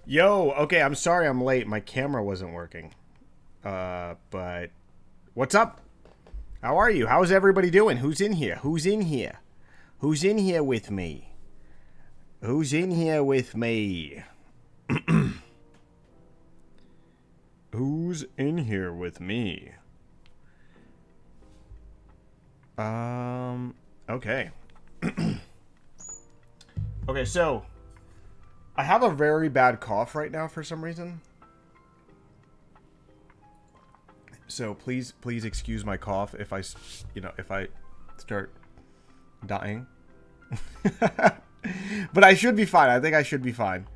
Yo, okay, I'm sorry I'm late. My camera wasn't working. But what's up? How are you? How's everybody doing? Who's in here? Who's in here? Who's in here with me? Who's in here with me? Who's in here with me? Okay. Okay, so I have a very bad cough right now for some reason. So please excuse my cough if I start dying. But I should be fine. I think I should be fine.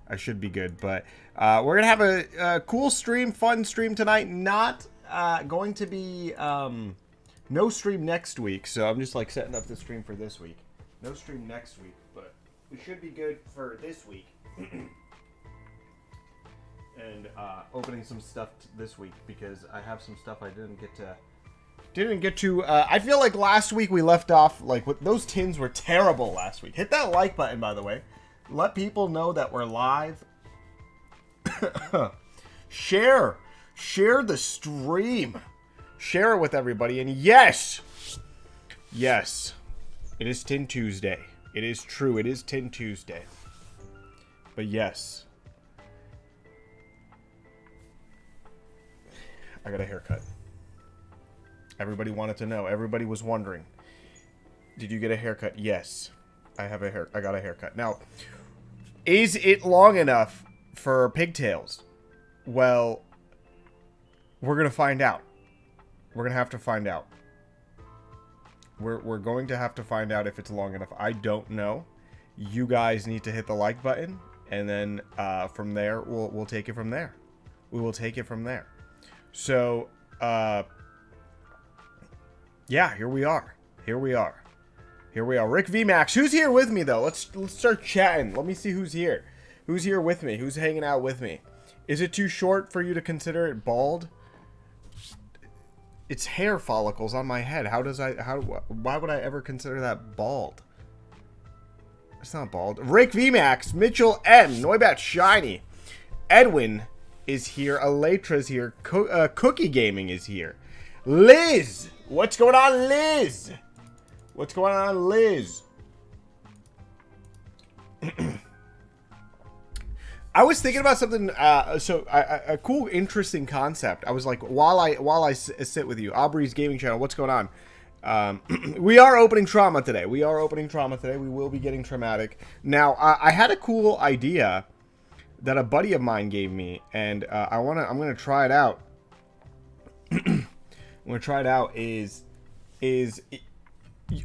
I should be good. But we're going to have a cool stream, fun stream tonight. Not going to be no stream next week. So I'm just like setting up the stream for this week. No stream next week, but we should be good for this week. And opening some stuff this week because I have some stuff I didn't get to. I feel like last week we left off like those tins were terrible last week. Hit that like button, by the way. Let people know that we're live. Share the stream. Share it with everybody. And yes, it is Tin Tuesday. It is true. It is Tin Tuesday. But yes. I got a haircut. Everybody wanted to know. Everybody was wondering. Did you get a haircut? Yes. I got a haircut. Now, is it long enough for pigtails? Well, we're going to find out. We're going to have to find out. We're going to have to find out if it's long enough. I don't know. You guys need to hit the like button, and then from there, we'll take it from there. We will take it from there. So, yeah, here we are. Rick VMAX, who's here with me, though? Let's start chatting. Let me see who's here. Who's here with me? Who's hanging out with me? Is it too short for you to consider it bald? It's hair follicles on my head. Why would I ever consider that bald? It's not bald. Rick VMAX, Mitchell M, Noibat Shiny, Edwin is here. Elytra's here. Cookie Gaming is here. Liz! What's going on, Liz? What's going on, Liz? I was thinking about something, a cool, interesting concept. I was like, while I sit with you, Aubrey's Gaming Channel, what's going on? We are opening Trauma today. We will be getting traumatic. Now, I had a cool idea that a buddy of mine gave me, and I'm gonna try it out. I'm gonna try it out.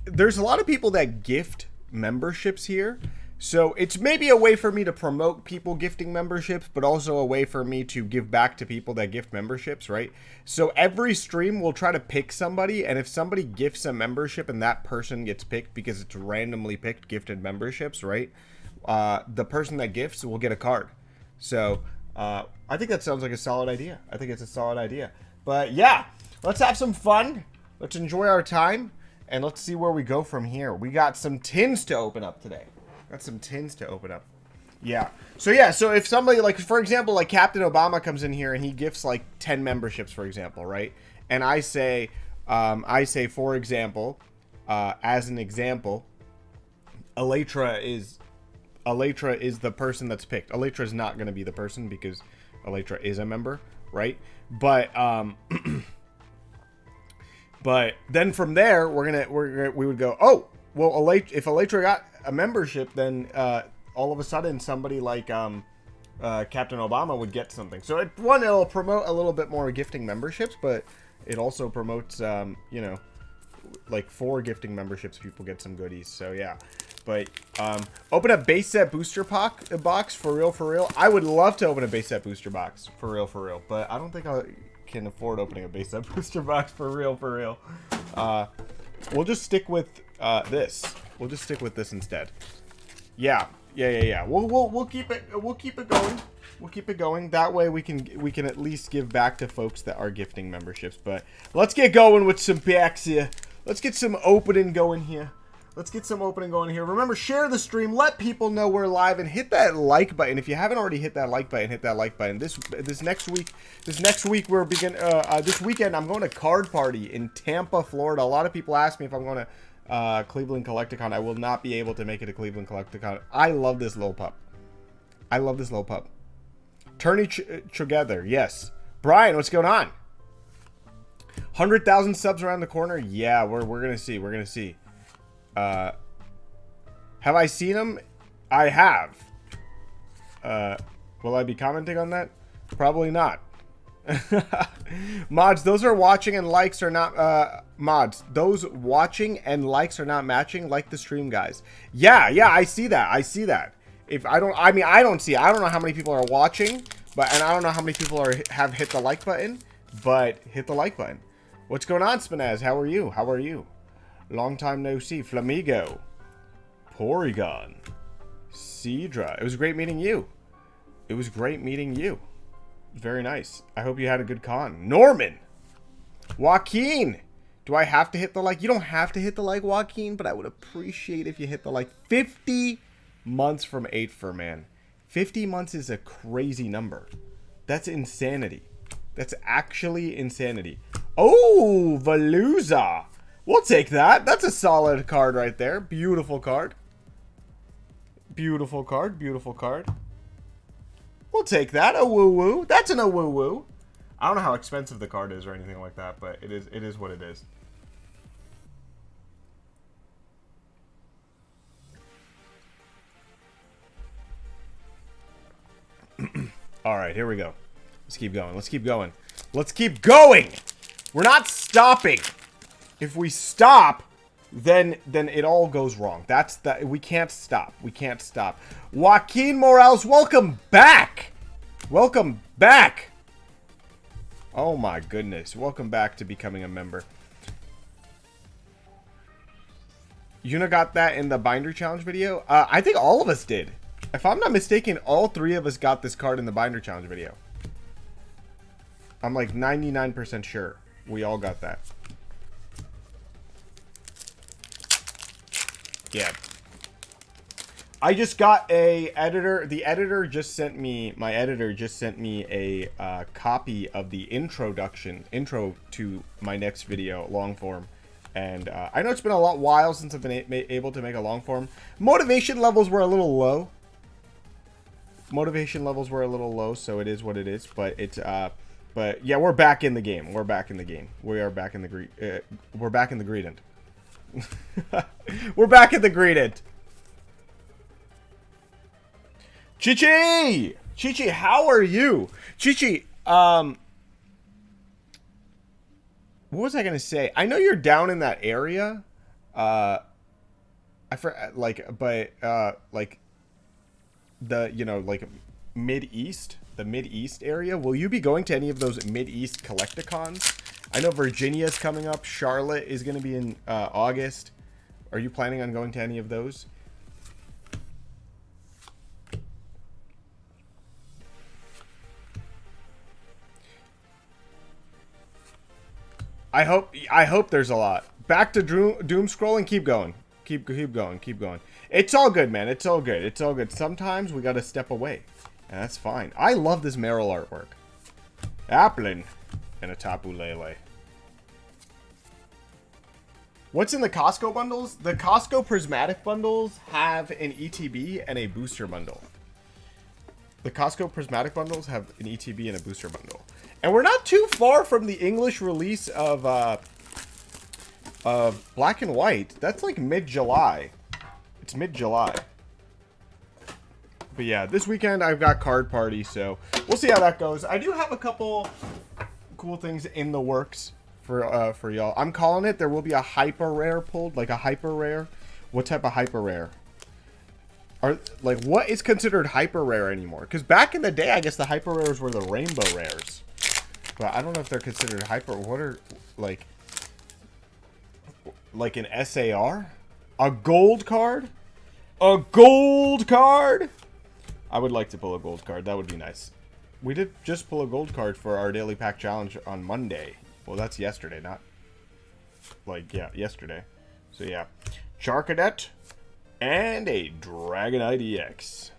There's a lot of people that gift memberships here, so it's maybe a way for me to promote people gifting memberships, but also a way for me to give back to people that gift memberships, right? So every stream we'll try to pick somebody, and if somebody gifts a membership and that person gets picked because it's randomly picked gifted memberships, right? The person that gifts will get a card. So, I think that sounds like a solid idea. I think it's a solid idea. But yeah, let's have some fun. Let's enjoy our time. And let's see where we go from here. We got some tins to open up today. Yeah. So yeah, so if somebody, like, for example, like Captain Obama comes in here and he gifts like 10 memberships, for example, right? And I say, for example, as an example, Elytra is the person that's picked. Elytra is not going to be the person because Elytra is a member, right? But but then from there we would go, oh, well, if Elytra got a membership, then all of a sudden somebody like Captain Obama would get something. So it'll promote a little bit more gifting memberships, but it also promotes like 4 gifting memberships, people get some goodies. So yeah. But open a base set booster box for real. I would love to open a base set booster box for real. But I don't think I can afford opening a base set booster box for real. We'll just stick with this. We'll just stick with this instead. Yeah. We'll keep it going. We'll keep it going. That way we can at least give back to folks that are gifting memberships. But let's get going with some packs here. Let's get some opening going here. Let's get some opening going here. Remember, share the stream. Let people know we're live, and hit that like button. If you haven't already hit that like button, hit that like button. This next week we're this weekend I'm going to Card Party in Tampa, Florida. A lot of people ask me if I'm going to Cleveland Collecticon. I will not be able to make it to Cleveland Collecticon. I love this little pup. Tourney together, yes. Brian, what's going on? 100,000 subs around the corner. Yeah, we're gonna see. We're gonna see. Have I seen him? I have. Will I be commenting on that? Probably not. Mods, those are watching and likes are not mods. Those watching and likes are not matching, like the stream guys. Yeah, I see that. If I don't, I don't see. I don't know how many people are watching, and I don't know how many people have hit the like button, but hit the like button. What's going on, Spinaz? How are you? Long time no see. Flamigo. Porygon. Seadra. It was great meeting you. Very nice. I hope you had a good con. Norman. Joaquin. Do I have to hit the like? You don't have to hit the like, Joaquin, but I would appreciate if you hit the like. 50 months from 8 for man. 50 months is a crazy number. That's insanity. That's actually insanity. Oh, Veluza. We'll take that. That's a solid card right there. Beautiful card. Beautiful card. We'll take that. A woo-woo. That's an a woo-woo. I don't know how expensive the card is or anything like that, but it is what it is. All right, here we go. Let's keep going. We're not stopping. If we stop, then it all goes wrong. We can't stop. Joaquin Morales, welcome back. Oh my goodness. Welcome back to becoming a member. Yuna got that in the binder challenge video. I think all of us did. If I'm not mistaken, all 3 of us got this card in the binder challenge video. I'm like 99% sure we all got that. Yeah. I just got a editor. The editor just sent me, my editor just sent me a copy of the intro to my next video, long form. And I know it's been a while since I've been able to make a long form. Motivation levels were a little low. So it is what it is. But it's but yeah, we're back in the game. We are back in the greedent. We're back in the greedent. Chichi, how are you? Chichi, what was I gonna say? I know you're down in that area. Like the, you know, like the Mid-East area. Will you be going to any of those Mid-East Collecticons? I know Virginia's coming up. Charlotte is going to be in August. Are you planning on going to any of those? I hope there's a lot. Back to doom scrolling. Keep going. Keep going. It's all good, man. It's all good. Sometimes we got to step away. And that's fine. I love this Meryl artwork. Applin and a Tapu Lele. What's in the Costco bundles? The Costco Prismatic bundles have an ETB and a booster bundle. The Costco Prismatic bundles have an ETB and a booster bundle. And we're not too far from the English release of Black and White. That's like mid-July. It's mid-July. But yeah, this weekend I've got Card Party, so we'll see how that goes. I do have a couple cool things in the works for y'all. I'm calling it. There will be a hyper rare pulled, like a hyper rare. What type of hyper rare? Like, what is considered hyper rare anymore? Because back in the day, I guess the hyper rares were the rainbow rares. But I don't know if they're considered hyper. What are, like an SAR? A gold card? A gold card? I would like to pull a gold card. That would be nice. We did just pull a gold card for our daily pack challenge on Monday. Well, that's yesterday, not... like, yeah, yesterday. So, yeah. Charcadet, and a Dragonite EX.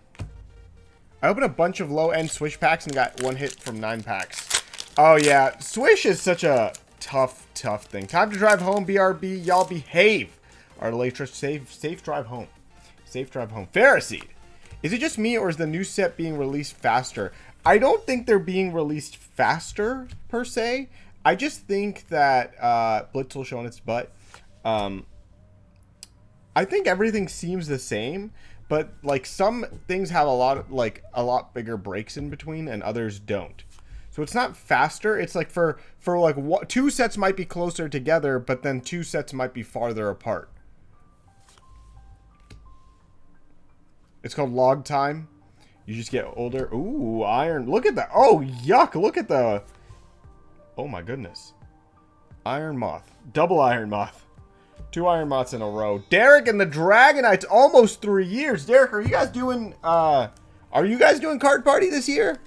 I opened a bunch of low-end Swish packs and got one hit from 9 packs. Oh, yeah. Swish is such a tough thing. Time to drive home, BRB. Y'all behave. Our latest safe drive home. Safe drive home. Pharisee. Is it just me, or is the new set being released faster? I don't think they're being released faster, per se. I just think that Blitzel showing its butt. I think everything seems the same, but like some things have a lot bigger breaks in between, and others don't. So it's not faster. It's like for like 2 sets might be closer together, but then 2 sets might be farther apart. It's called log time. You just get older. Ooh, iron. Look at that. Oh, yuck. Look at the... Oh, my goodness. Iron moth. Double iron moth. 2 iron moths in a row. Derek and the Dragonites. Almost 3 years. Derek, are you guys doing... Are you guys doing card party this year?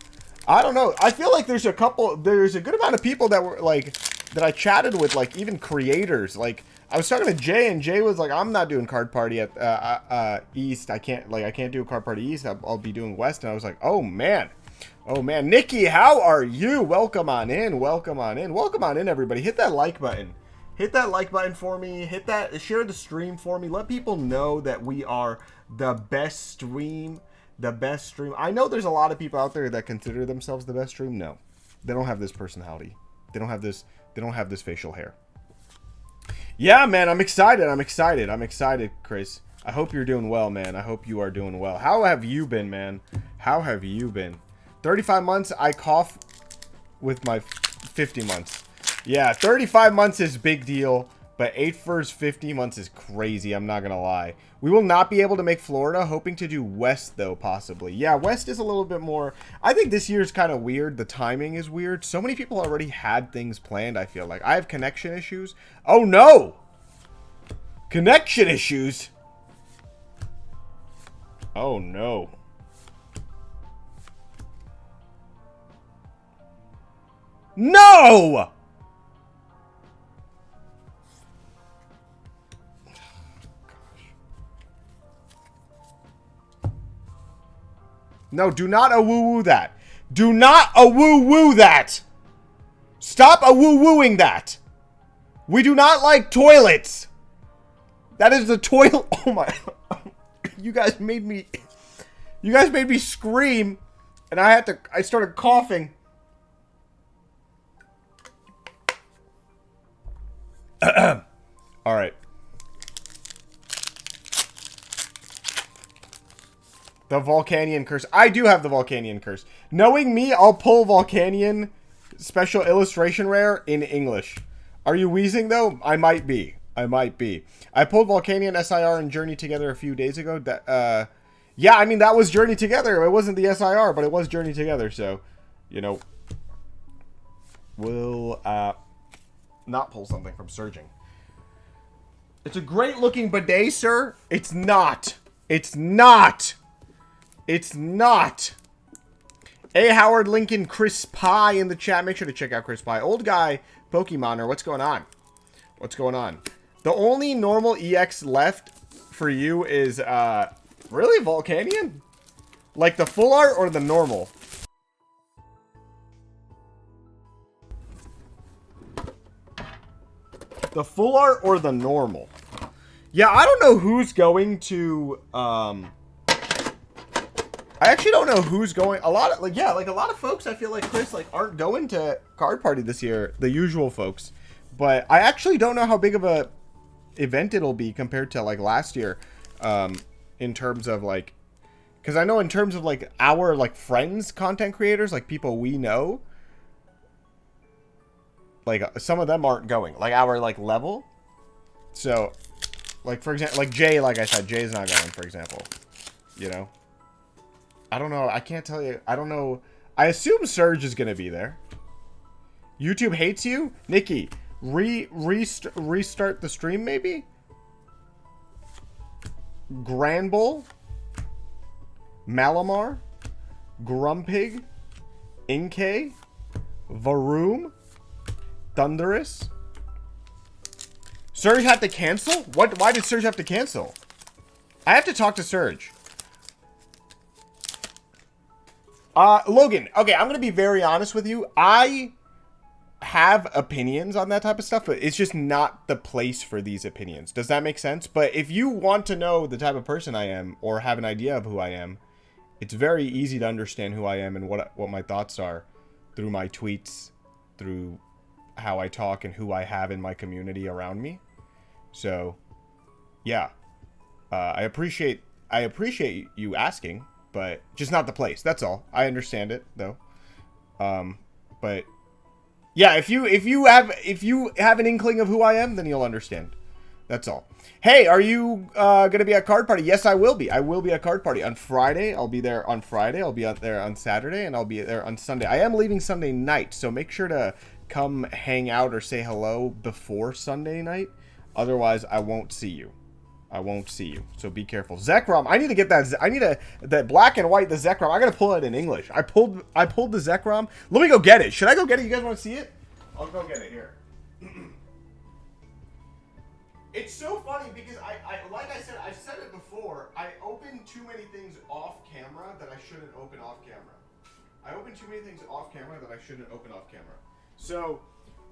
I don't know. I feel like there's a good amount of people that were, like... That I chatted with, like, even creators. Like... I was talking to Jay, and Jay was like, I'm not doing card party at East. I can't do a card party East. I'll be doing West. And I was like, oh, man. Oh, man. Nikki, how are you? Welcome on in. Welcome on in. Welcome on in, everybody. Hit that like button. Hit that like button for me. Share the stream for me. Let people know that we are the best stream. The best stream. I know there's a lot of people out there that consider themselves the best stream. No. They don't have this personality. They don't have this facial hair. Yeah, man, I'm excited. I'm excited, Chris. I hope you're doing well, man. I hope you are doing well. How have you been, man? How have you been? 35 months, I cough with my 50 months. Yeah, 35 months is big deal, but 8 first 50 months is crazy. I'm not going to lie. We will not be able to make Florida. Hoping to do West, though, possibly. Yeah, West is a little bit more... I think this year's kind of weird. The timing is weird. So many people already had things planned, I feel like. I have connection issues. Oh, no! Connection issues? Oh, no. No! No, do not a-woo-woo that. Do not a-woo-woo that. Stop a-woo-wooing that. We do not like toilets. That is the toilet. Oh my. You guys made me scream. And I started coughing. All right. The Volcanion curse. I do have the Volcanion curse. Knowing me, I'll pull Volcanion special illustration rare in English. Are you wheezing, though? I might be. I pulled Volcanion SIR and Journey Together a few days ago. Yeah, I mean, that was Journey Together. It wasn't the SIR, but it was Journey Together. So, you know, we'll not pull something from Surging. It's a great-looking bidet, sir. It's not. It's not. It's not. Hey, Howard Lincoln, Chris Pie in the chat. Make sure to check out Chris Pie. Old guy, Pokemoner. What's going on? What's going on? The only normal EX left for you is, really, Volcanion? Like the full art or the normal? The full art or the normal? Yeah, I don't know who's going to, I actually don't know who's going. A lot of folks, I feel like, Chris, like, aren't going to Card Party this year. The usual folks. But I actually don't know how big of a event it'll be compared to, like, last year. In terms of, like... Because I know in terms of, like, our, like, friends, content creators, like, people we know. Like, some of them aren't going. Like, our, like, level. So, like, for example, like, Jay, like I said, Jay's not going, for example. You know? I don't know. I can't tell you. I don't know. I assume Surge is going to be there. YouTube hates you? Nikki, restart the stream, maybe? Granbull? Malamar? Grumpig? Inkay? Varoom? Thunderous? Serge had to cancel? What? Why did Serge have to cancel? I have to talk to Serge. Logan, okay, I'm going to be very honest with you. I have opinions on that type of stuff, but it's just not the place for these opinions. Does that make sense? But if you want to know the type of person I am or have an idea of who I am, it's very easy to understand who I am and what my thoughts are through my tweets, through how I talk and who I have in my community around me. So, yeah. I appreciate you asking, but just not the place. That's all. I understand it though. But yeah, if you have an inkling of who I am, then you'll understand. That's all. Hey, are you gonna be at Card Party? Yes, I will be. I will be at Card Party on Friday. I'll be there on Friday. I'll be out there on Saturday, and I'll be there on Sunday. I am leaving Sunday night, so make sure to come hang out or say hello before Sunday night. Otherwise, I won't see you. I won't see you. So be careful. Zekrom, I need to get that. I need that black and white, the Zekrom. I gotta pull it in English. I pulled the Zekrom. Let me go get it. Should I go get it? You guys want to see it? I'll go get it here. It's so funny because like I said, I've said it before. I open too many things off camera that I shouldn't open off camera. I open too many things off camera that I shouldn't open off camera. So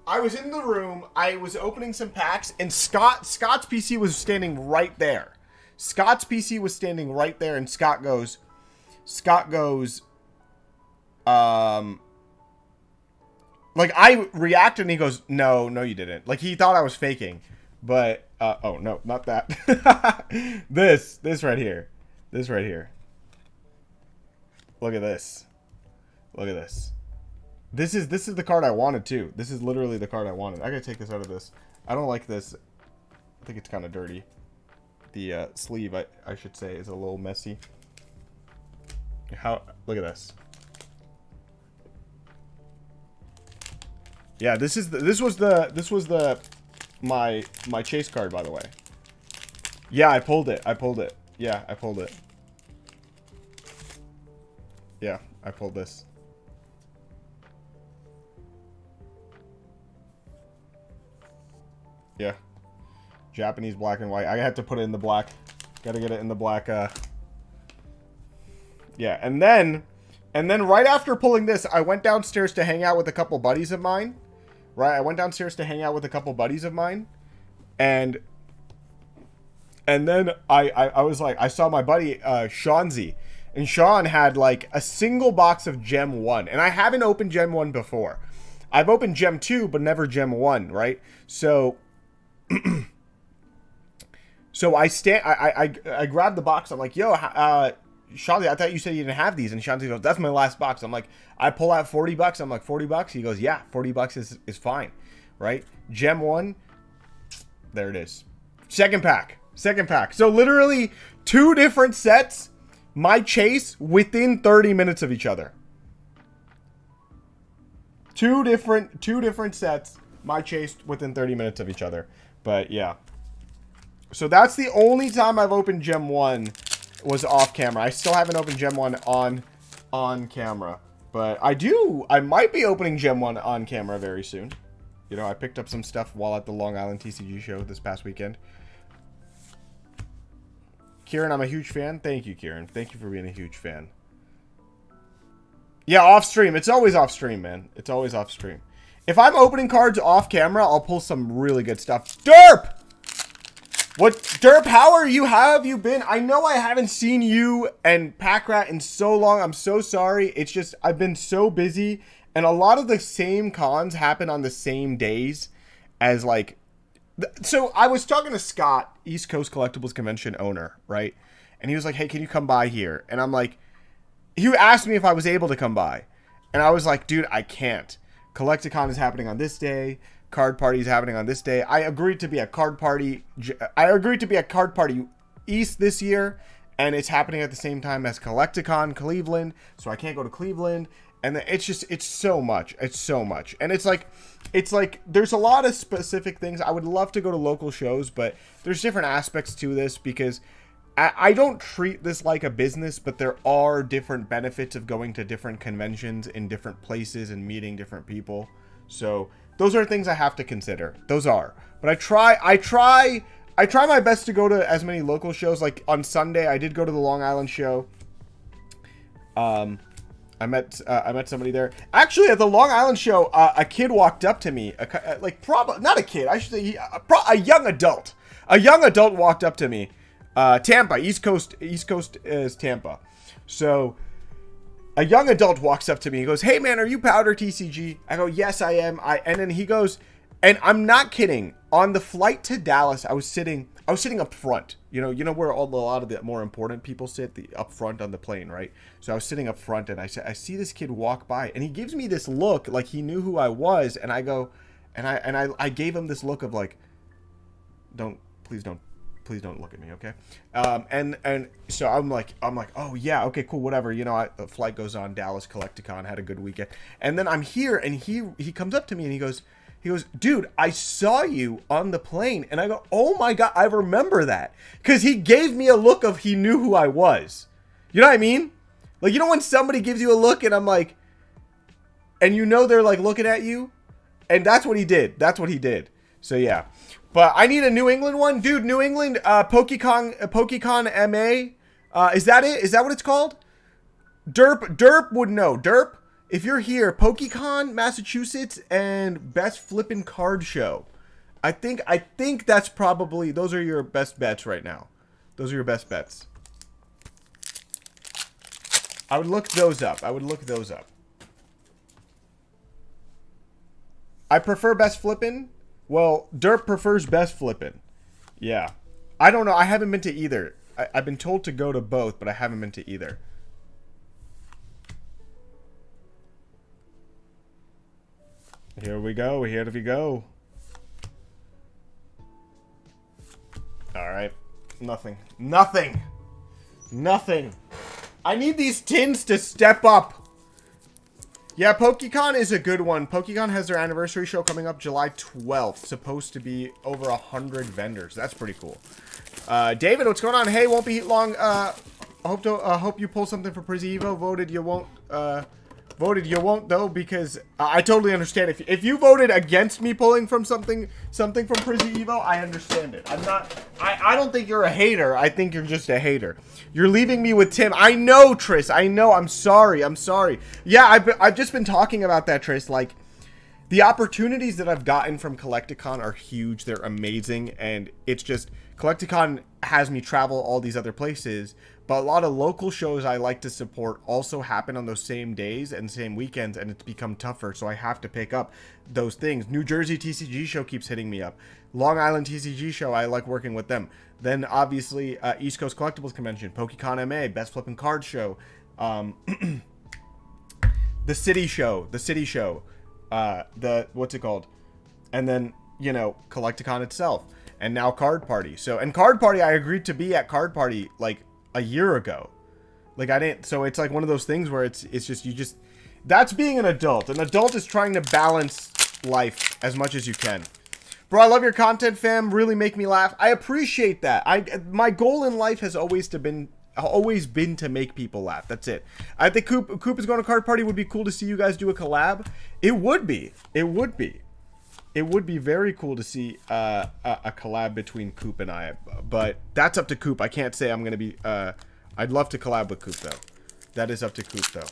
I was in the room, I was opening some packs, and Scott's PC was standing right there. Scott's PC was standing right there, and Scott goes, like, I reacted, and he goes, no, you didn't. Like, he thought I was faking. But, oh, no, not that. This right here. This right here. Look at this. Look at this. This is the card I wanted, too. This is literally the card I wanted. I gotta take this out of this. I don't like this. I think it's kind of dirty. The sleeve, I should say, is a little messy. Look at this. Yeah, this was my chase card, by the way. Yeah, I pulled it. Yeah, I pulled it. Yeah, I pulled this. Yeah. Japanese black and white. I had to put it in the black. Gotta get it in the black, Yeah, and then right after pulling this, I went downstairs to hang out with a couple buddies of mine. Right? I went downstairs to hang out with a couple buddies of mine. And then I was like, I saw my buddy, Seanzy. And Sean had like a single box of Gem 1. And I haven't opened Gem 1 before. I've opened Gem 2, but never Gem 1, right? So so I grabbed the box. I'm like, yo, Shanti, I thought you said you didn't have these. And Shanti goes, that's my last box. I'm like, I pull out $40. I'm like, $40? He goes, yeah, $40 is fine, right? Gem 1, there it is. Second pack. So literally 2 different sets, my chase within 30 minutes of each other. Two different sets, my chase within 30 minutes of each other. But yeah. So that's the only time I've opened Gem 1 was off camera. I still haven't opened Gem 1 on camera. But I might be opening Gem 1 on camera very soon. You know, I picked up some stuff while at the Long Island TCG show this past weekend. Kieran, I'm a huge fan. Thank you, Kieran. Thank you for being a huge fan. Yeah, off stream. It's always off stream, man. It's always off stream. If I'm opening cards off camera, I'll pull some really good stuff. Derp! What, Derp, how have you been? I know I haven't seen you and Packrat in so long. I'm so sorry. It's just, I've been so busy. And a lot of the same cons happen on the same days as like... So I was talking to Scott, East Coast Collectibles Convention owner, right? And he was like, hey, can you come by here? And I'm like... He asked me if I was able to come by. And I was like, dude, I can't. Collecticon is happening on this day. Card Party is happening on this day. I agreed to be at Card Party East this year. And it's happening at the same time as Collecticon Cleveland. So I can't go to Cleveland. And it's so much. It's so much. And it's like, there's a lot of specific things. I would love to go to local shows, but there's different aspects to this because I don't treat this like a business, but there are different benefits of going to different conventions in different places and meeting different people. So those are things I have to consider. Those are. But I try my best to go to as many local shows. Like on Sunday, I did go to the Long Island show. I met somebody there. Actually, at the Long Island show, a kid walked up to me. Probably not a kid. I should say a young adult. A young adult walked up to me. Tampa, East Coast is Tampa. So a young adult walks up to me. He goes, "Hey man, are you PowdrTCG?" I go, "Yes, I am." And then he goes, and I'm not kidding. On the flight to Dallas, I was sitting up front. You know where a lot of the more important people sit, up front on the plane, right? So I was sitting up front, and I see this kid walk by, and he gives me this look like he knew who I was, and I go, and I gave him this look of like, please don't look at me, okay? And so I'm like, oh yeah, okay, cool, whatever. The flight goes on, Dallas Collecticon, had a good weekend, and then I'm here, and he comes up to me and he goes, "Dude, I saw you on the plane." And I go, "Oh my God, I remember that." Because he gave me a look of he knew who I was. You know what I mean? Like, when somebody gives you a look and I'm like, and they're like looking at you, and that's what he did. That's what he did. So yeah. But I need a New England one. Dude, New England, PokeCon MA. Is that it? Is that what it's called? Derp would know. Derp. If you're here, PokeCon, Massachusetts, and Best Flippin' Card Show. I think that's probably, those are your best bets right now. Those are your best bets. I would look those up. I prefer Best Flippin'. Well, Derp prefers Best Flippin'. Yeah. I don't know. I haven't been to either. I've been told to go to both, but I haven't been to either. Here we go. Here we go. All right. Nothing. I need these tins to step up. Yeah, PokeCon is a good one. PokeCon has their anniversary show coming up July 12th. Supposed to be over 100 vendors. That's pretty cool. David, what's going on? Hey, won't be long. Hope you pull something for Prisy Evo. Voted you won't though, because I totally understand. If you voted against me pulling from something from Prisy Evo, I understand it. I don't think you're a hater. I think you're just a hater. You're leaving me with Tim. I know, Tris. I know. I'm sorry. Yeah, I've just been talking about that, Tris. Like, the opportunities that I've gotten from Collecticon are huge. They're amazing, and it's just Collecticon has me travel all these other places. But a lot of local shows I like to support also happen on those same days and same weekends, and it's become tougher, so I have to pick up those things. New Jersey TCG show keeps hitting me up. Long Island TCG show, I like working with them. Then, obviously, East Coast Collectibles Convention, PokeCon MA, Best Flippin' Card Show, the City Show, what's it called? And then, Collecticon itself. And now Card Party. And Card Party, I agreed to be at Card Party, like, a year ago. Like, I didn't, so it's like one of those things where it's just, that's being an adult. An adult is trying to balance life as much as you can. Bro, I love your content, fam. Really make me laugh. I appreciate that. My goal in life has always been to make people laugh. That's it. I think Coop is going to Card Party. Would be cool to see you guys do a collab. It would be very cool to see a collab between Coop and I, but that's up to Coop. I can't say I'm gonna be. I'd love to collab with Coop though. That is up to Coop though.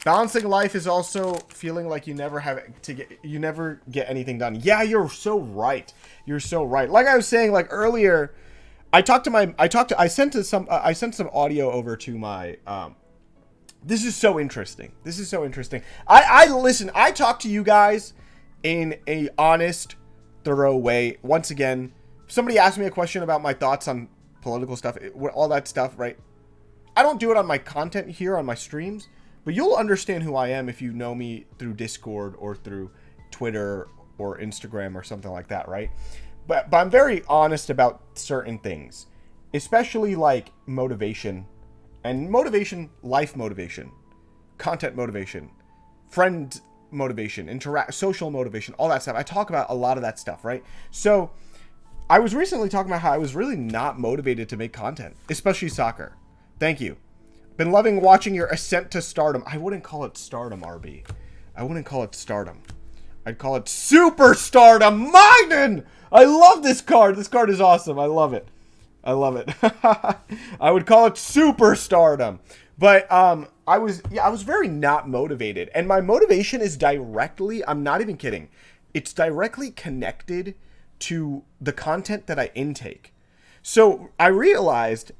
Balancing life is also feeling like you never get anything done. Yeah, you're so right. Like I was saying, like earlier, I sent some audio over to my. This is so interesting. I listen. I talk to you guys in a honest, thorough way. Once again, if somebody asks me a question about my thoughts on political stuff, all that stuff, right? I don't do it on my content here on my streams, but you'll understand who I am if you know me through Discord or through Twitter or Instagram or something like that, right? But I'm very honest about certain things, especially like motivation, life motivation, content motivation, friend motivation, social motivation, all that stuff. I talk about a lot of that stuff, right? So I was recently talking about how I was really not motivated to make content, especially soccer. Thank you. Been loving watching your ascent to stardom. I wouldn't call it stardom, RB. I wouldn't call it stardom. I'd call it Superstardom. Maiden! I love this card. This card is awesome. I love it. I love it. I would call it Superstardom. But I was very not motivated. And my motivation is directly, I'm not even kidding, it's directly connected to the content that I intake. So I realized,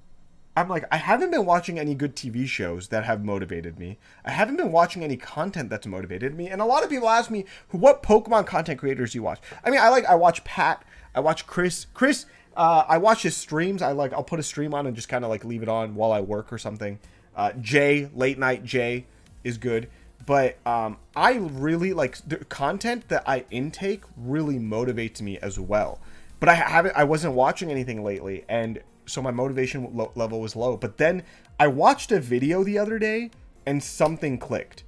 I'm like, I haven't been watching any good TV shows that have motivated me. I haven't been watching any content that's motivated me. And a lot of people ask me, what Pokemon content creators do you watch? I mean, I watch Pat. I watch Chris. I watch his streams. I'll put a stream on and just kind of like leave it on while I work or something. Jay, late night Jay is good. But I really like the content that I intake really motivates me as well. But I wasn't watching anything lately, and so my motivation level was low. But then I watched a video the other day and something clicked.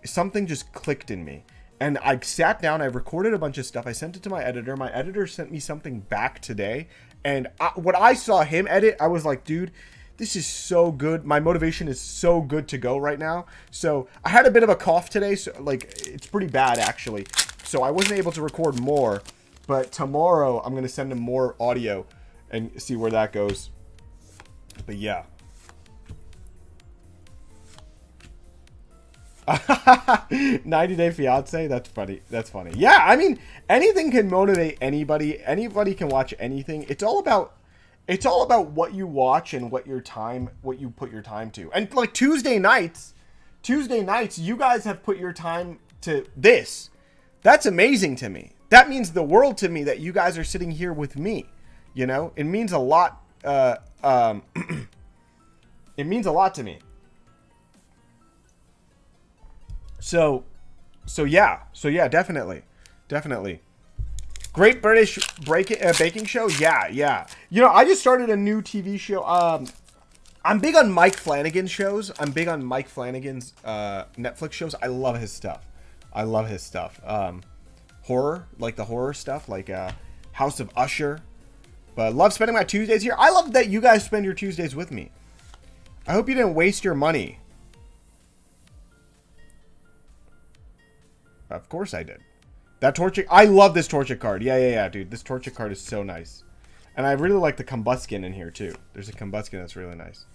Something just clicked in me. And I sat down, I recorded a bunch of stuff. I sent it to my editor. My editor sent me something back today. And when I saw him edit, I was like, dude, this is so good. My motivation is so good to go right now. So I had a bit of a cough today. So like, it's pretty bad actually. So I wasn't able to record more. But tomorrow I'm going to send him more audio and see where that goes. But yeah. 90 Day Fiance, that's funny. That's funny. Yeah, I mean, anything can motivate anybody. Anybody can watch anything. It's all about what you watch and what you put your time to. And like Tuesday nights, you guys have put your time to this. That's amazing to me. That means the world to me that you guys are sitting here with me. You know, it means a lot. It means a lot to me. So yeah, definitely. Great British Baking Show. Yeah. You know, I just started a new TV show. I'm big on Mike Flanagan's shows. I'm big on Mike Flanagan's Netflix shows. I love his stuff. Horror, like the horror stuff, like House of Usher. But I love spending my Tuesdays here. I love that you guys spend your Tuesdays with me. I hope you didn't waste your money. Of course I did. That Torchic, I love this Torchic card. Yeah, dude. This Torchic card is so nice. And I really like the Combuskin in here, too. There's a Combuskin that's really nice.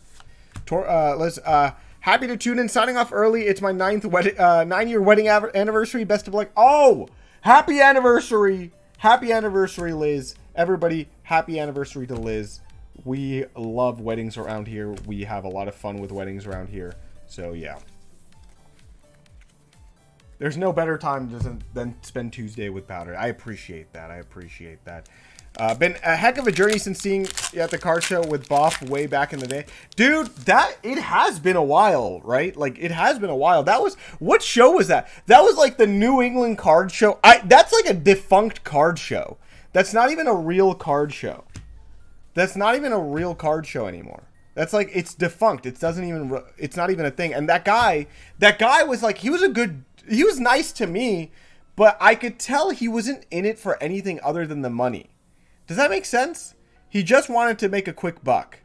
Happy to tune in. Signing off early. It's my 9-year wedding anniversary. Best of luck. Oh! Happy anniversary! Happy anniversary, Liz. Everybody, happy anniversary to Liz. We love weddings around here. We have a lot of fun with weddings around here. So, yeah. There's no better time than spend Tuesday with Powder. I appreciate that. Been a heck of a journey since seeing you at the card show with Boff way back in the day. Dude, it has been a while, right? Like, it has been a while. What show was that? That was like the New England card show. That's like a defunct card show. That's not even a real card show. That's not even a real card show anymore. That's like, it's defunct. It's not even a thing. And that guy was like, he was nice to me, but I could tell he wasn't in it for anything other than the money. Does that make sense? He just wanted to make a quick buck.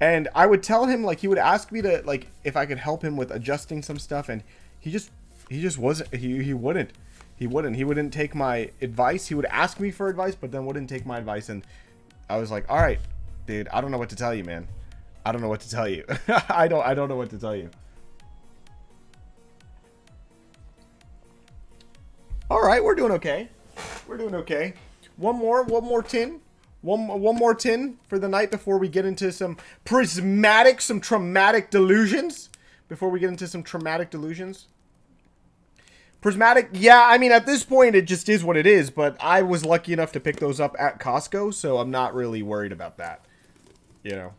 And I would tell him, like, he would ask me to, like, if I could help him with adjusting some stuff, and he just wasn't, he wouldn't. He wouldn't take my advice. He would ask me for advice, but then wouldn't take my advice. And I was like, all right, dude, I don't know what to tell you, man. I don't know what to tell you. I don't know what to tell you. All right, we're doing okay. One more tin. One more tin for the night before we get into some traumatic delusions. Prismatic, yeah, I mean, at this point, it just is what it is, but I was lucky enough to pick those up at Costco, so I'm not really worried about that. You know?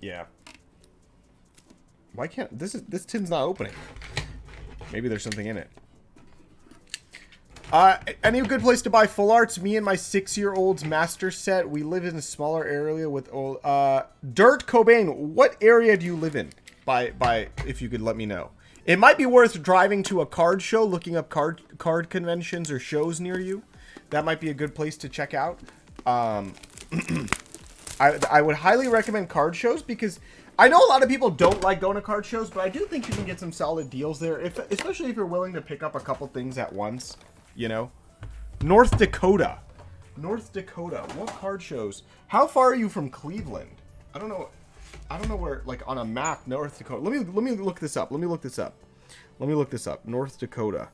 Yeah. Why can't... This tin's not opening. Maybe there's something in it. Any good place to buy full arts? Me and my 6-year-old's master set. We live in a smaller area with old... Dirt Cobain, what area do you live in? If you could let me know. It might be worth driving to a card show, looking up card conventions or shows near you. That might be a good place to check out. I would highly recommend card shows because I know a lot of people don't like going to card shows, but I do think you can get some solid deals there, especially if you're willing to pick up a couple things at once, you know. North Dakota. North Dakota. What card shows? How far are you from Cleveland? I don't know. I don't know where, like, on a map, North Dakota. Let me look this up. Let me look this up. North Dakota.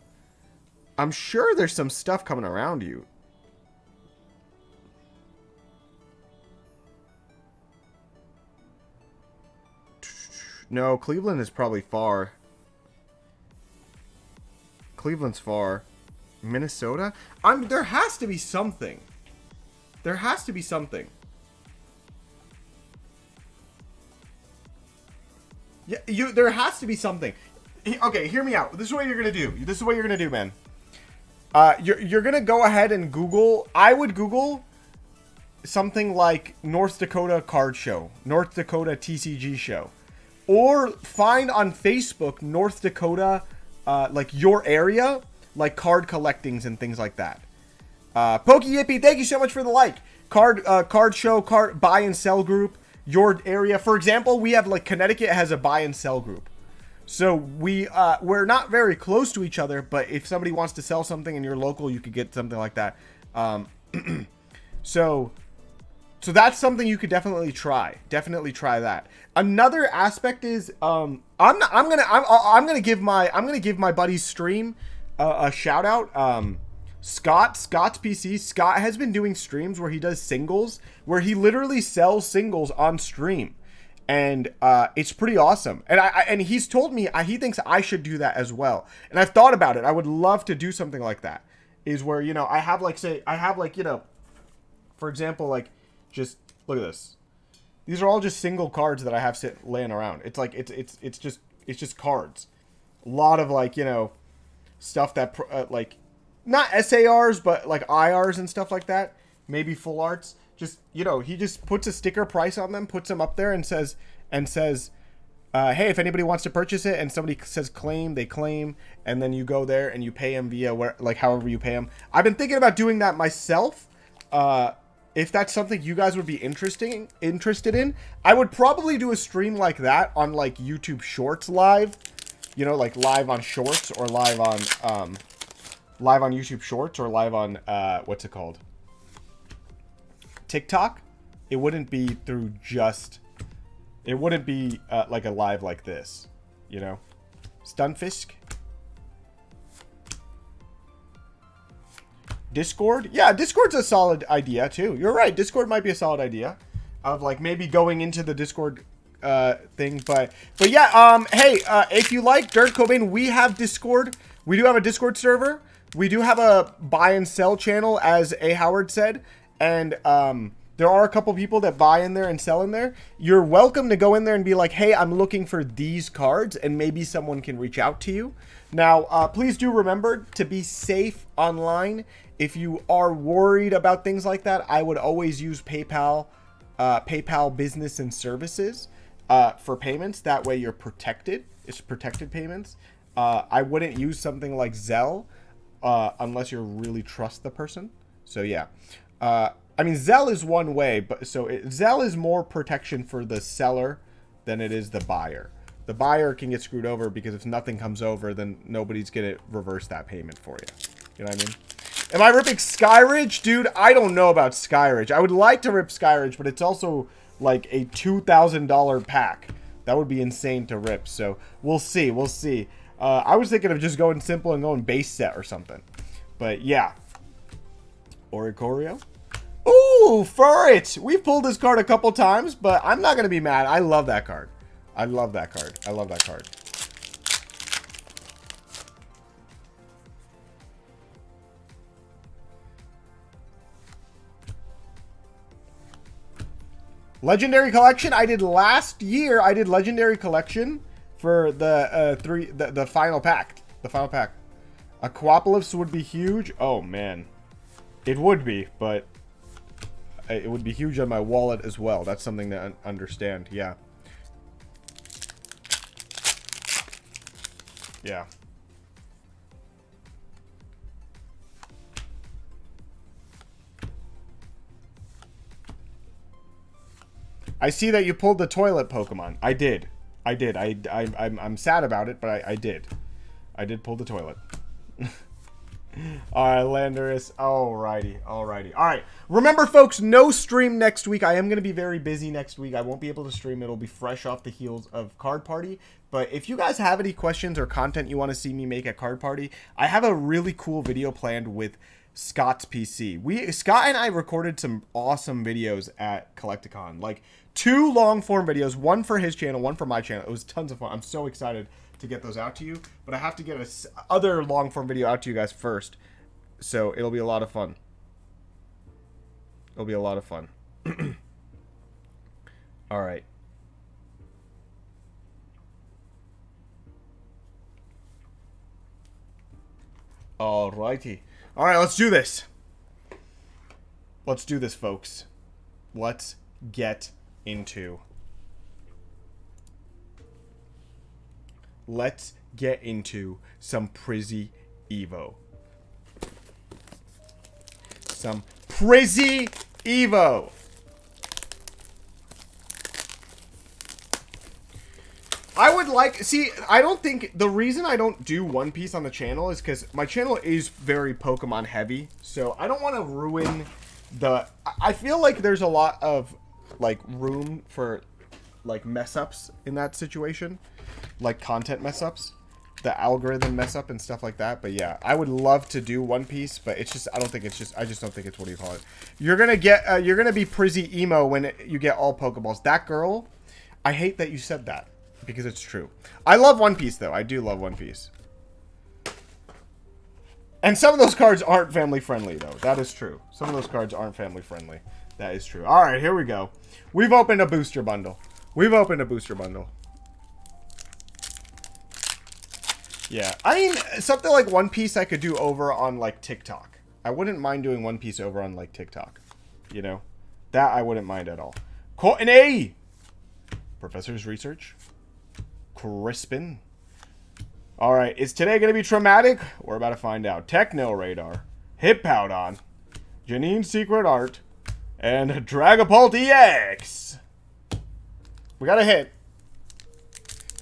I'm sure there's some stuff coming around you. No, Cleveland is probably far. Cleveland's far. Minnesota? There has to be something. There has to be something. Yeah, there has to be something. Okay, hear me out. This is what you're gonna do. This is what you're gonna do, man. You're gonna go ahead and Google. I would Google something like North Dakota card show, North Dakota TCG show, or find on Facebook North Dakota, like your area, like card collectings and things like that. Pokey Yippee, thank you so much for the like. Card show, card buy and sell group. Your area, for example, we have like Connecticut has a buy and sell group. So we're not very close to each other, but if somebody wants to sell something in your local, you could get something like that. So that's something you could definitely try. Definitely try that. Another aspect is I'm gonna give my buddy's stream a shout out. Scott's PC. Scott has been doing streams where he does singles, where he literally sells singles on stream, and it's pretty awesome. And he's told me he thinks I should do that as well. And I've thought about it. I would love to do something like that. Is where, you know, I have like, you know, for example, like, just look at this. These are all just single cards that I have laying around. It's like it's just cards. A lot of, like, you know, stuff that like, not SARs, but like IRs and stuff like that. Maybe full arts. Just, you know, he just puts a sticker price on them, puts them up there, and says, hey, if anybody wants to purchase it, and somebody says claim, they claim, and then you go there and you pay them via like however you pay them. I've been thinking about doing that myself. If that's something you guys would be interested in, I would probably do a stream like that on like YouTube Shorts live. You know, like live on Shorts, or live on YouTube Shorts, or live on what's it called? TikTok. It wouldn't be through just. It wouldn't be like a live like this, you know. Stunfisk. Discord? Yeah, Discord's a solid idea too. You're right. Discord might be a solid idea of like maybe going into the Discord thing, but yeah. Hey, if you like Dirt Cobain, we have Discord. We do have a Discord server. We do have a buy and sell channel, as A. Howard said, and there are a couple people that buy in there and sell in there. You're welcome to go in there and be like, hey, I'm looking for these cards, and maybe someone can reach out to you. Now, please do remember to be safe online. If you are worried about things like that, I would always use PayPal, PayPal Business and Services for payments. That way you're protected. It's protected payments. I wouldn't use something like Zelle unless you really trust the person. So yeah. I mean, Zelle is one way, but Zelle is more protection for the seller than it is the buyer. The buyer can get screwed over because if nothing comes over, then nobody's going to reverse that payment for you. You know what I mean? Am I ripping Skyridge? Dude, I don't know about Skyridge. I would like to rip Skyridge, but it's also like a $2,000 pack. That would be insane to rip. So we'll see. We'll see. I was thinking of just going simple and going base set or something. But yeah. Oricorio? Ooh, Furret! We've pulled this card a couple times, but I'm not going to be mad. I love that card. I love that card. I love that card. Legendary Collection. I did last year. I did Legendary Collection for the final pack. The final pack. Aquapolis would be huge. Oh, man. It would be, but it would be huge on my wallet as well. That's something to understand. Yeah. Yeah. I see that you pulled the toilet Pokemon. I did. I'm sad about it, but I did. I did pull the toilet. Alright, Landorus. Alrighty. Alright. Remember, folks, no stream next week. I am going to be very busy next week. I won't be able to stream. It'll be fresh off the heels of Card Party. But if you guys have any questions or content you want to see me make at Card Party, I have a really cool video planned with Scott's PC. Scott and I recorded some awesome videos at Collecticon. Like 2 long form videos, one for his channel, one for my channel. It was tons of fun. I'm so excited to get those out to you, but I have to get other long form video out to you guys first, so it'll be a lot of fun. It'll be a lot of fun. All right. Alrighty. All right, let's do this. Let's do this, folks. Let's get into. Let's get into some Prizzy Evo. Some Prizzy Evo. I would like, see, I don't think, the reason I don't do One Piece on the channel is because my channel is very Pokemon heavy. So I don't want to ruin the, I feel like there's a lot of, like, room for, like, mess ups in that situation. Like content mess ups, the algorithm mess up and stuff like that. But yeah, I would love to do One Piece, but it's just, I just don't think it's, what do you call it? You're gonna be Prizzy Emo when you get all Pokeballs. That girl, I hate that you said that because it's true. I love One Piece though. I do love One Piece. And some of those cards aren't family friendly though. That is true. Some of those cards aren't family friendly. That is true. All right, here we go. We've opened a booster bundle. Yeah, I mean, something like One Piece I could do over on, like, TikTok. I wouldn't mind doing One Piece over on, like, TikTok. You know? That I wouldn't mind at all. Courtney! Professor's Research. Crispin. Alright, is today going to be traumatic? We're about to find out. Techno Radar. Hippowdon. Janine's Secret Art. And Dragapult EX. We got a hit.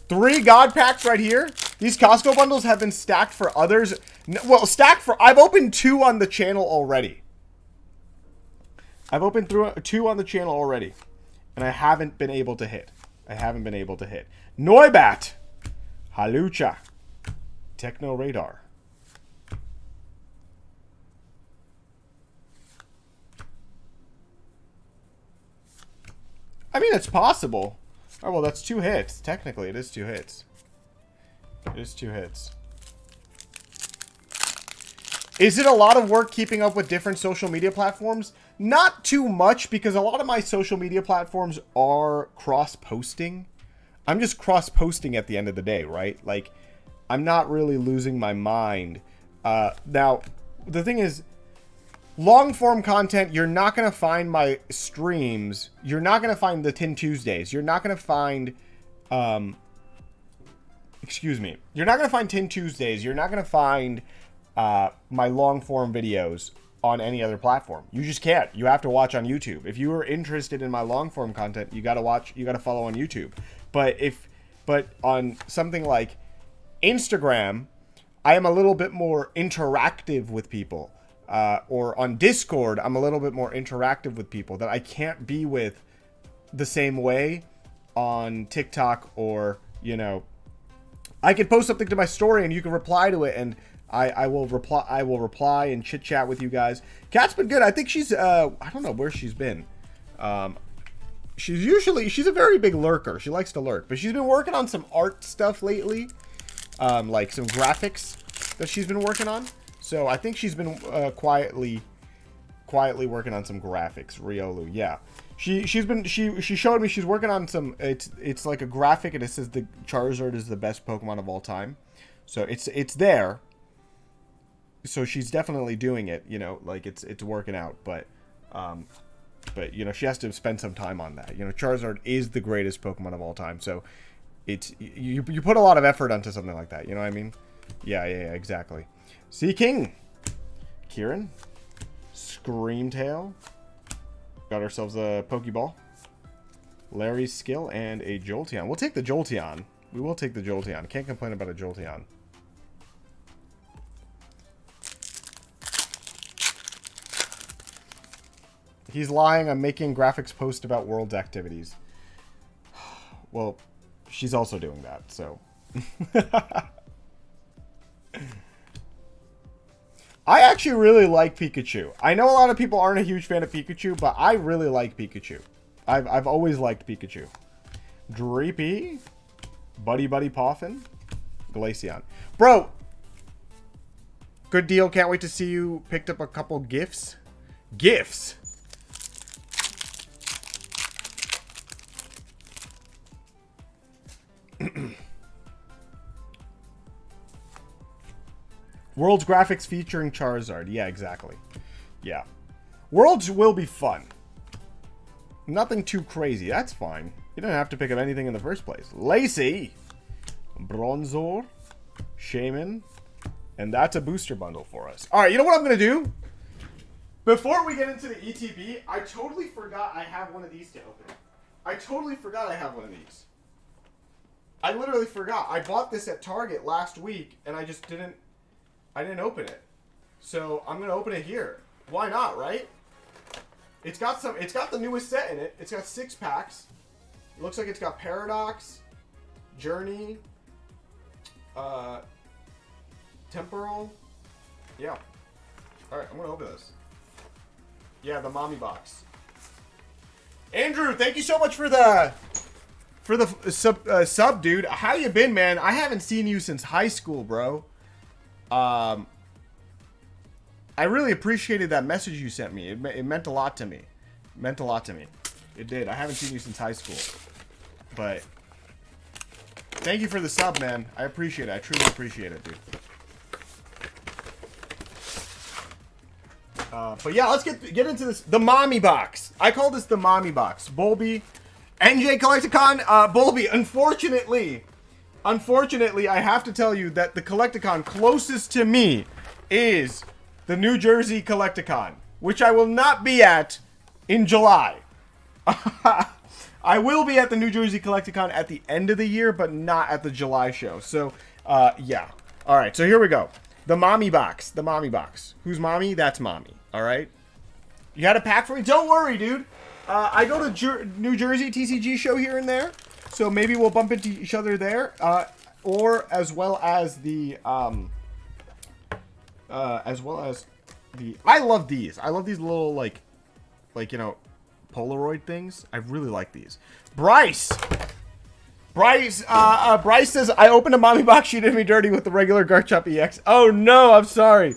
3 God Packs right here. These Costco bundles have been stacked for others. Well, I've opened 2 on the channel already. I've opened 2 on the channel already. And I haven't been able to hit. Noibat. Halucha. Techno Radar. I mean, it's possible. Oh, well, that's 2 hits. Technically, it is 2 hits. Is it a lot of work keeping up with different social media platforms? Not too much, because a lot of my social media platforms are cross-posting. I'm just cross-posting at the end of the day, right? Like, I'm not really losing my mind. Now, the thing is, long-form content, you're not going to find my streams. You're not going to find the Tin Tuesdays. You're not going to find... excuse me. You're not going to find Tin Tuesdays. You're not going to find my long-form videos on any other platform. You just can't. You have to watch on YouTube. If you are interested in my long-form content, you got to watch, you got to follow on YouTube. But on something like Instagram, I am a little bit more interactive with people. Or on Discord, I'm a little bit more interactive with people that I can't be with the same way on TikTok, or, you know, I could post something to my story and you can reply to it, and I will reply and chit chat with you guys. Kat's been good. I think she's I don't know where she's been. She's a very big lurker. She likes to lurk, but she's been working on some art stuff lately. Like some graphics that she's been working on. So I think she's been quietly working on some graphics. Riolu, yeah. She showed me she's working on some. It's like a graphic, and it says the Charizard is the best Pokemon of all time. So it's there. So she's definitely doing it. You know, like it's working out. But you know, she has to spend some time on that. You know, Charizard is the greatest Pokemon of all time. So it's you put a lot of effort onto something like that. You know what I mean? Yeah, exactly. Sea King, Kieran, Screamtail. Got ourselves a Pokeball. Larry's skill, and a Jolteon. We'll take the Jolteon. We will take the Jolteon. Can't complain about a Jolteon. He's lying. I'm making graphics post about world's activities. Well, she's also doing that, so. I actually really like Pikachu. I know a lot of people aren't a huge fan of Pikachu, but I really like Pikachu. I've always liked Pikachu. Dreepy. Buddy Poffin. Glaceon. Bro! Good deal. Can't wait to see you. Picked up a couple gifts. Gifts? World's graphics featuring Charizard. Yeah, exactly. Yeah. Worlds will be fun. Nothing too crazy. That's fine. You don't have to pick up anything in the first place. Lacey. Bronzor. Shaman. And that's a booster bundle for us. Alright, you know what I'm going to do? Before we get into the ETB, I totally forgot I have one of these to open. I totally forgot I have one of these. I literally forgot. I bought this at Target last week, and I just didn't... I didn't open it. So I'm gonna open it here. Why not, right? It's got the newest set in it. It's got 6 packs. It looks like it's got Paradox, Journey, Temporal. Yeah. Alright, I'm gonna open this. Yeah, the mommy box. Andrew, thank you so much for the sub, dude. How you been, man? I haven't seen you since high school, bro. I really appreciated that message you sent me. It meant a lot to me. It meant a lot to me. It did. I haven't seen you since high school. But thank you for the sub, man. I appreciate it. I truly appreciate it, dude. But yeah, let's get into this. The mommy box. I call this the mommy box. Bulby. NJ Collecticon. Bulby, Unfortunately, I have to tell you that the Collecticon closest to me is the New Jersey Collecticon, which I will not be at in July. I will be at the New Jersey Collecticon at the end of the year, but not at the July show. So, yeah. All right, so here we go. The mommy box. The mommy box. Who's mommy? That's mommy. All right? You got a pack for me? Don't worry, dude. I go to New Jersey TCG show here and there. So maybe we'll bump into each other there, or as well as the, I love these. I love these little like, you know, Polaroid things. I really like these. Bryce says, I opened a mommy box. She did me dirty with the regular Garchomp EX. Oh no, I'm sorry.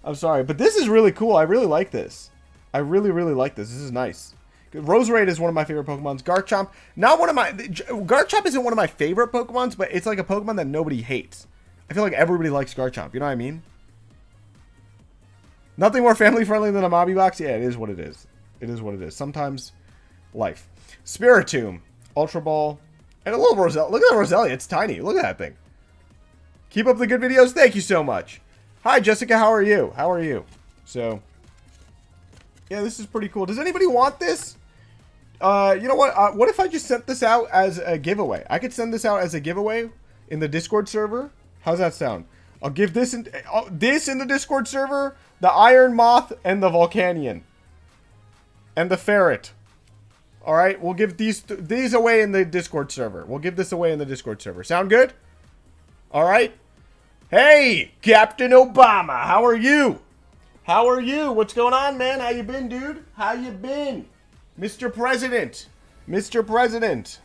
But this is really cool. I really like this. I really like this. This is nice. Roserade is one of my favorite Pokemons. Garchomp, Garchomp isn't one of my favorite Pokemons, but it's like a Pokemon that nobody hates. I feel like everybody likes Garchomp. You know what I mean? Nothing more family friendly than a mommy box. Yeah, it is what it is. It is what it is. Sometimes life. Spiritomb, Ultra Ball, and a little Roselia. Look at that Roselia. It's tiny. Look at that thing. Keep up the good videos. Thank you so much. Hi, Jessica. How are you? How are you? So, yeah, this is pretty cool. Does anybody want this? You know what? What if I just sent this out as a giveaway? I could send this out as a giveaway in the Discord server. How's that sound? I'll give this in the Discord server, the Iron Moth, and the Volcanion. And the Ferret. Alright, we'll give these away in the Discord server. We'll give this away in the Discord server. Sound good? Alright? Hey, Captain Obama, how are you? How are you? What's going on, man? How you been, dude? How you been? Mr. President. Mr. President.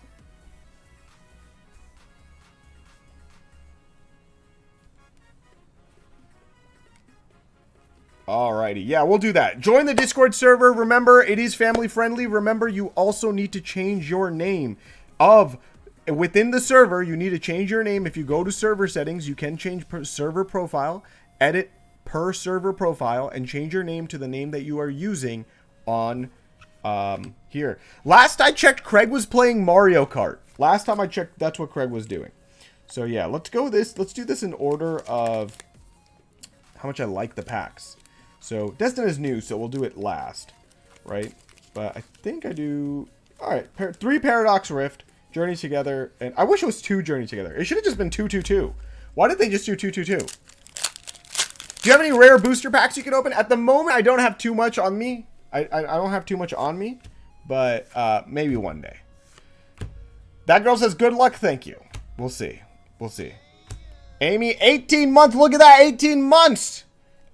Alrighty. Yeah, we'll do that. Join the Discord server. Remember, it is family friendly. Remember, you also need to change your name within the server. You need to change your name. If you go to server settings, you can change server profile, edit per server profile, and change your name to the name that you are using on here. Last I checked, Craig was playing Mario Kart. Last time I checked, that's what Craig was doing. So yeah, let's go this. Let's do this in order of how much I like the packs. So Destin is new, so we'll do it last, right? But I think I do. All right, 3 Paradox Rift, Journey Together, and I wish it was 2 Journey Together. It should have just been 2, 2, 2. Why did they just do 2, 2, 2? Do you have any rare booster packs you can open? At the moment, I don't have too much on me. I don't have too much on me, but maybe one day. That girl says, good luck, thank you. We'll see. We'll see. Amy, 18 months. Look at that, 18 months.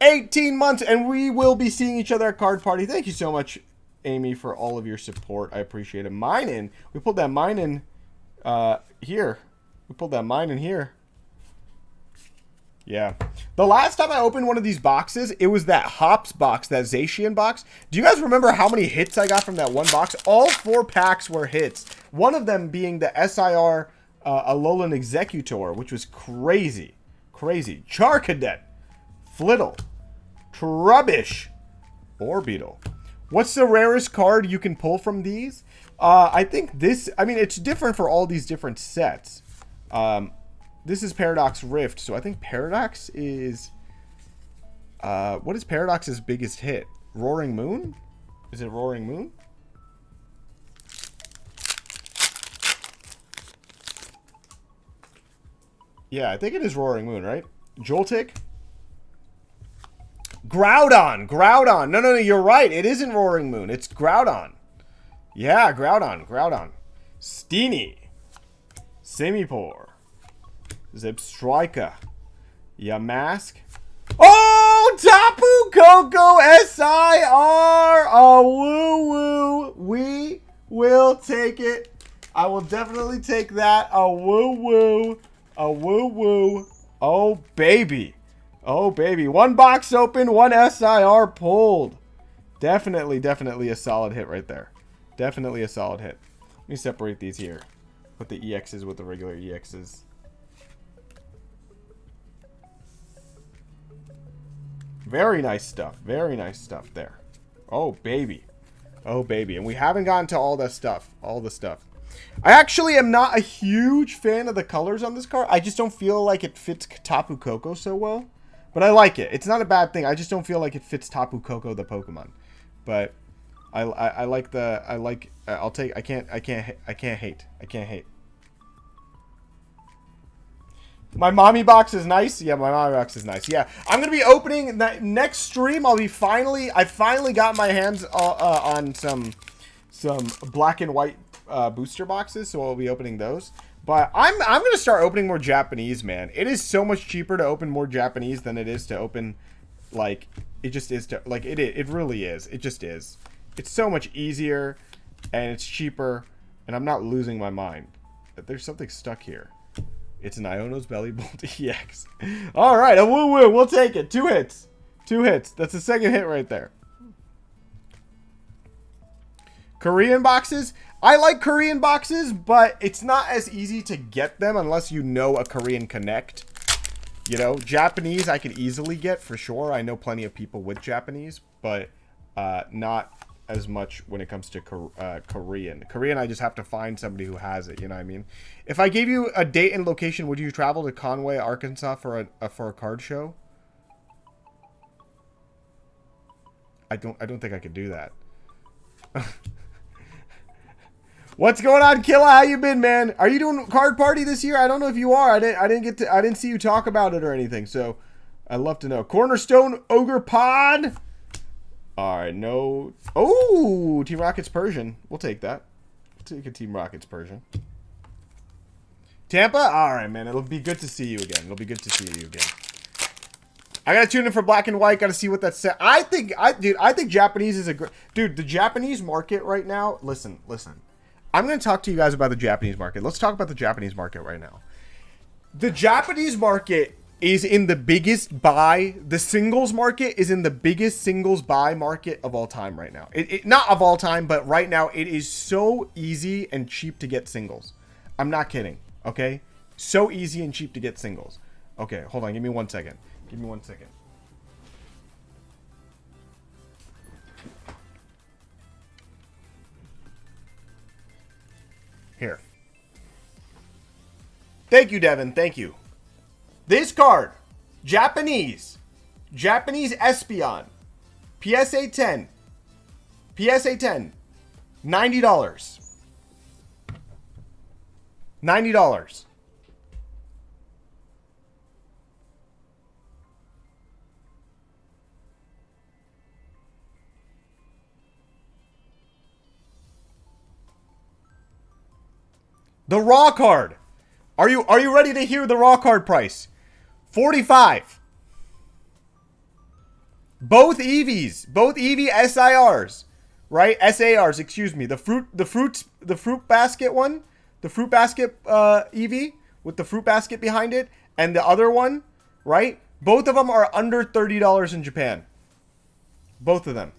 18 months, and we will be seeing each other at Card Party. Thank you so much, Amy, for all of your support. I appreciate it. Mine in. We pulled that mine in here. We pulled that mine in here. Yeah. The last time I opened one of these boxes, it was that Hops box, that Zacian box. Do you guys remember how many hits I got from that one box? All 4 packs were hits. One of them being the SIR Alolan Executor, which was crazy. Crazy. Charcadet. Flittle. Trubbish. Orbeetle. What's the rarest card you can pull from these? I think this... I mean, it's different for all these different sets. This is Paradox Rift, so I think Paradox is... what is Paradox's biggest hit? Roaring Moon? Is it Roaring Moon? Yeah, I think it is Roaring Moon, right? Joltik? Groudon! Groudon! No, you're right. It isn't Roaring Moon. It's Groudon. Yeah, Groudon. Steenie. Simipour. Zipstrika. Yamask. Oh! Tapu Koko SIR! Oh, woo-woo. We will take it. I will definitely take that. A woo-woo. A woo-woo. Oh, baby. Oh, baby. 1 box open, 1 SIR pulled. Definitely a solid hit right there. Definitely a solid hit. Let me separate these here. Put the EXs with the regular EXs. Very nice stuff. Very nice stuff there. Oh, baby. Oh, baby. And we haven't gotten to all the stuff. All the stuff. I actually am not a huge fan of the colors on this card. I just don't feel like it fits Tapu Koko so well. But I like it. It's not a bad thing. I just don't feel like it fits Tapu Koko, the Pokemon. But I like the... I'll take... I can't hate. My mommy box is nice. Yeah, my mommy box is nice. Yeah, I'm gonna be opening that next stream. I finally got my hands on some black and white booster boxes, so I'll be opening those. But I'm gonna start opening more Japanese, man. It is so much cheaper to open more Japanese than it is to open, like, it just is to, like, it really is. It just is. It's so much easier, and it's cheaper, and I'm not losing my mind. There's something stuck here. It's an Iono's Belly Bolt EX. All right, a woo-woo. We'll take it. 2 hits. 2 hits. That's the second hit right there. Korean boxes. I like Korean boxes, but it's not as easy to get them unless you know a Korean Connect. You know, Japanese I could easily get for sure. I know plenty of people with Japanese, but not as much when it comes to Korean. Korean, I just have to find somebody who has it, you know what I mean? If I gave you a date and location, would you travel to Conway, Arkansas for a card show? I don't think I could do that. What's going on, Killa? How you been, man? Are you doing Card Party this year? I don't know if you are. I didn't see you talk about it or anything, so I'd love to know. Cornerstone Ogre Pod. All right, no. Oh, Team Rocket's Persian. We'll take that. We'll take a Team Rocket's Persian. Tampa? All right, man. It'll be good to see you again. It'll be good to see you again. I gotta tune in for Black and White. Gotta see what that's. I think Japanese is a great. Dude, the Japanese market right now. Listen. I'm gonna talk to you guys about the Japanese market. Let's talk about the Japanese market right now. The Japanese market is in the biggest buy. The singles market is in the biggest singles buy market of all time right now. Not of all time, but right now it is so easy and cheap to get singles. I'm not kidding. Okay, so easy and cheap to get singles. Okay, hold on. Give me 1 second. Give me 1 second. Here. Thank you, Devin. Thank you. This card, Japanese Espeon, PSA 10, $90. $90. The raw card. Are you ready to hear the raw card price? 45. Both EVs, both EV SIRs, right? SARs, excuse me. The fruit basket one, the fruit basket EV with the fruit basket behind it, and the other one, right? Both of them are under $30 in Japan. Both of them.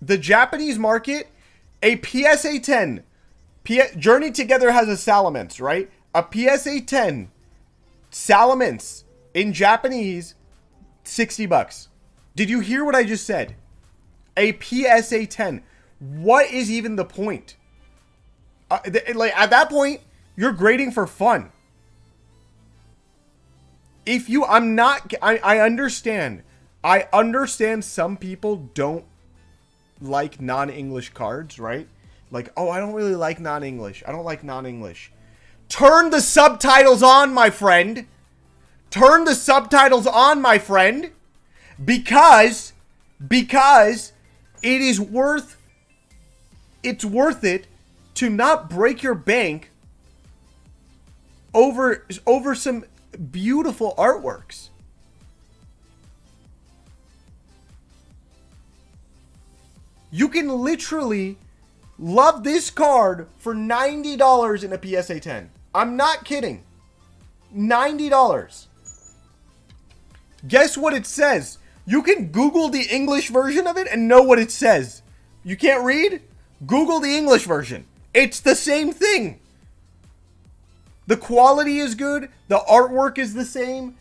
The Japanese market, a PSA 10, Journey Together has a Salamence, right? A PSA 10 Salamence in Japanese, $60. Did you hear what I just said? A PSA 10. What is even the point? Like at that point, you're grading for fun. If you, I understand. I understand some people don't like non-English cards, right? Like, oh, I don't really like non-English. I don't like non-English. Turn the subtitles on, my friend. Turn the subtitles on, my friend. Because it is worth it to not break your bank over some beautiful artworks. You can literally love this card for $90 in a PSA 10. I'm not kidding. $90. Guess what it says? You can Google the English version of it and know what it says. You can't read? Google the English version. It's the same thing. The quality is good. The artwork is the same.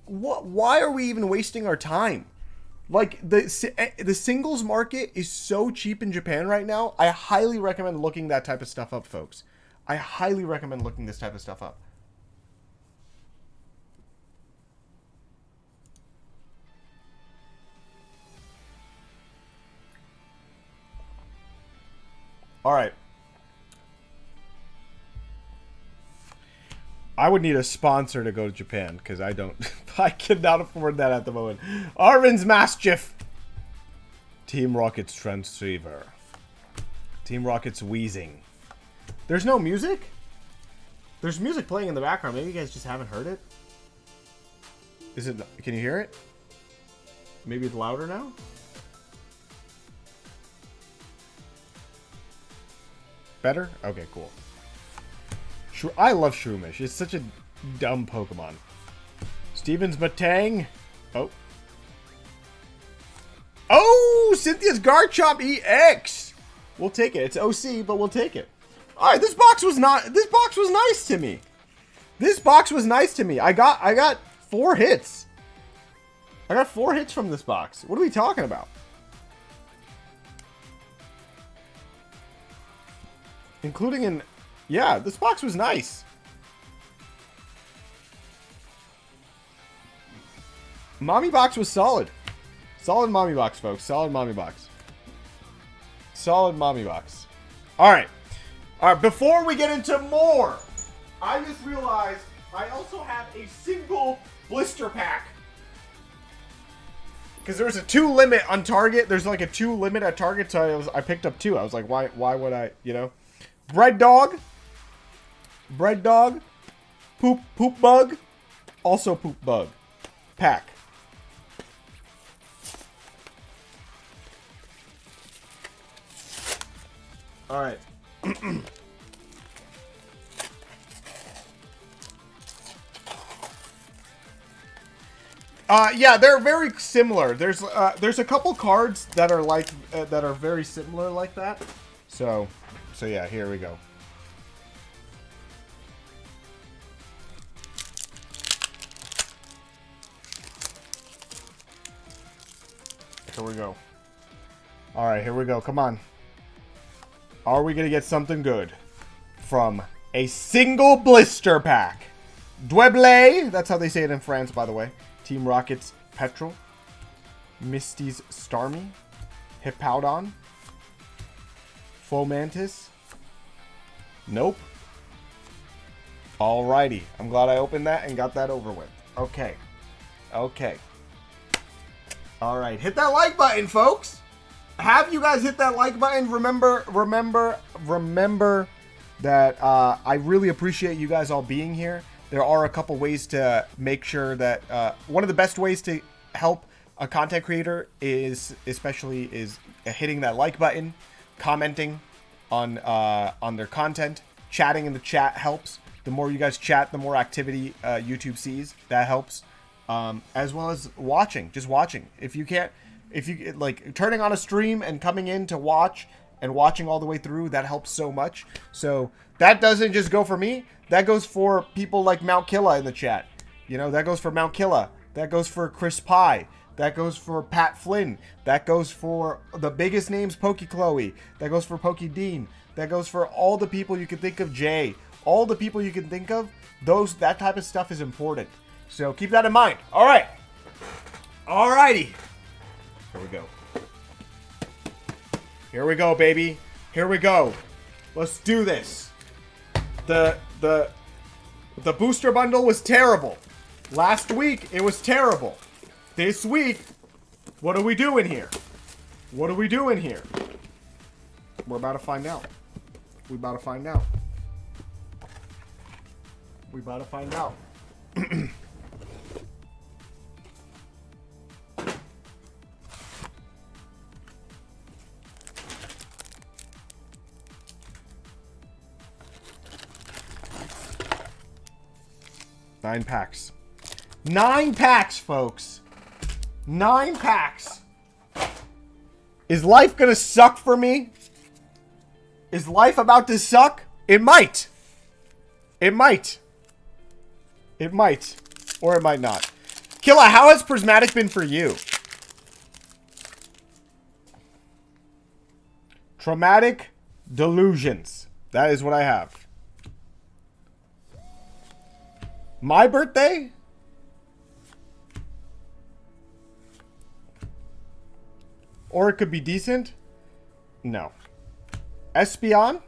Why are we even wasting our time? Like, the singles market is so cheap in Japan right now. I highly recommend looking that type of stuff up, folks. I highly recommend looking this type of stuff up. All right. I would need a sponsor to go to Japan because I don't. I cannot afford that at the moment. Arvin's Mischief. Team Rocket's Transceiver. Team Rocket's Wheezing. There's no music? There's music playing in the background. Maybe you guys just haven't heard it. Is it? Can you hear it? Maybe it's louder now? Better? Okay, cool. I love Shroomish. It's such a dumb Pokemon. Steven's Matang. Oh. Oh! Cynthia's Garchomp EX! We'll take it. It's OC, but we'll take it. Alright, this box was nice to me. This box was nice to me. I got 4 hits. I got 4 hits from this box. What are we talking about? Including in... Yeah, this box was nice. Mommy box was solid. Solid mommy box, folks. Solid mommy box. Solid mommy box. Alright. Alright, before we get into more, I just realized I also have a single blister pack. Because there was a 2 limit on Target. There's like a 2 limit at Target, so I picked up 2. I was like, why would I, you know? Bread Dog. Bread Dog. Poop Bug. Also Poop Bug. Pack. Alright. Yeah, they're very similar. There's a couple cards that are like that are very similar like that. So yeah, here we go. Here we go. All right, here we go. Come on. Are we gonna get something good from a single blister pack? Dweble, that's how they say it in France, by the way. Team Rocket's Petrol. Misty's Starmie. Hippowdon. Fomantis. Nope. Alrighty. I'm glad I opened that and got that over with. Okay. Okay. Alright. Hit that like button, folks. Have you guys hit that like button? Remember that I really appreciate you guys all being here. There are a couple ways to make sure that one of the best ways to help a content creator is hitting that like button, commenting on their content, chatting in the chat helps. The more you guys chat, the more activity YouTube sees. That helps, as well as watching, just watching. If you like turning on a stream and coming in to watch and watching all the way through, that helps so much. So that doesn't just go for me. That goes for people like Mount Killa in the chat. You know, that goes for Mount Killa. That goes for Chris Pye. That goes for Pat Flynn. That goes for the biggest names, Pokey Chloe. That goes for Pokey Dean. That goes for all the people you can think of, Jay. All the people you can think of, that type of stuff is important. So keep that in mind. All right. Alrighty. Here we go. Here we go, baby. Here we go. Let's do this. The booster bundle was terrible. Last week, it was terrible. This week, what are we doing here? What are we doing here? We're about to find out. We're about to find out. We're about to find out. 9 packs. 9 packs, folks. 9 packs. Is life gonna suck for me? Is life about to suck? It might. It might. It might. Or it might not. Killa, how has Prismatic been for you? Traumatic delusions. That is what I have. My birthday? Or it could be decent? No. Espeon?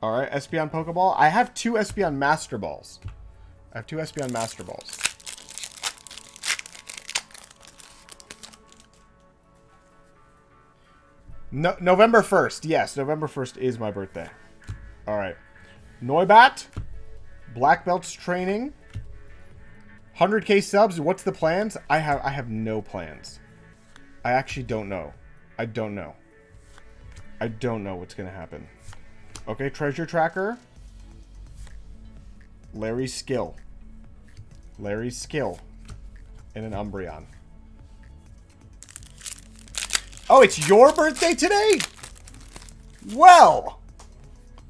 Alright, Espeon Pokeball. I have 2 Espeon Master Balls. I have 2 Espeon Master Balls. No, November 1st. Yes, November 1st is my birthday. Alright. Noibat. Black Belt's training. 100k subs. What's the plans? I have no plans. I actually don't know. I don't know. I don't know what's going to happen. Okay, Treasure Tracker. Larry's Skill. Larry's Skill. And an Umbreon. Oh, it's your birthday today? Well.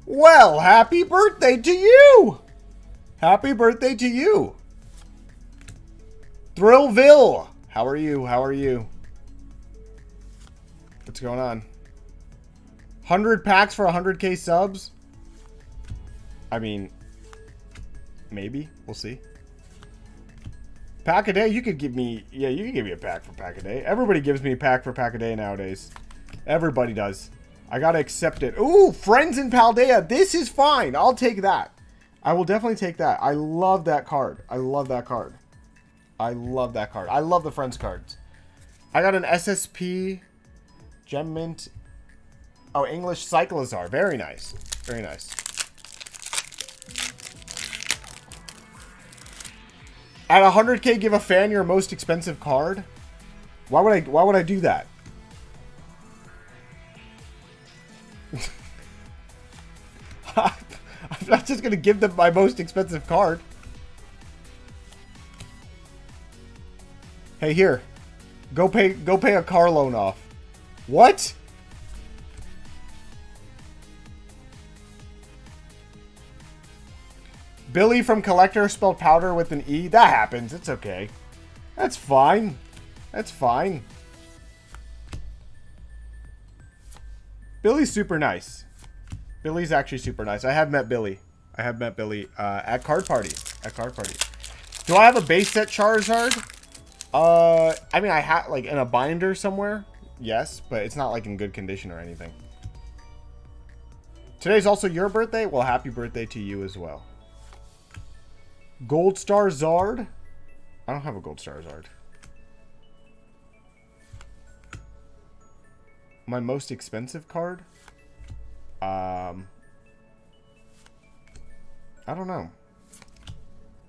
Well, happy birthday to you. Happy birthday to you. Thrillville. How are you? How are you? What's going on? 100 packs for 100k subs? I mean, maybe. We'll see. Pack a day? You could give me... Yeah, you can give me a pack for pack a day. Everybody gives me a pack for pack a day nowadays. Everybody does. I gotta accept it. Ooh, Friends in Paldea. This is fine. I'll take that. I will definitely take that. I love that card. I love that card. I love that card. I love the Friends cards. I got an SSP... Gem Mint... Oh, English Cyclizar. Very nice. Very nice. At 100k, give a fan your most expensive card? Why would I do that? I'm not just gonna give them my most expensive card. Hey, here. Go pay a car loan off. What? Billy from Collector spelled powder with an E. That happens. It's okay. That's fine. That's fine. Billy's super nice. Billy's actually super nice. I have met Billy. I have met Billy at Card Party. At Card Party. Do I have a base set Charizard? I mean, I have like in a binder somewhere. yes, but it's not like in good condition or anything. Today's also your birthday? Well, happy birthday to you as well. Gold Star Zard? I don't have a Gold Star Zard. My most expensive card? I don't know.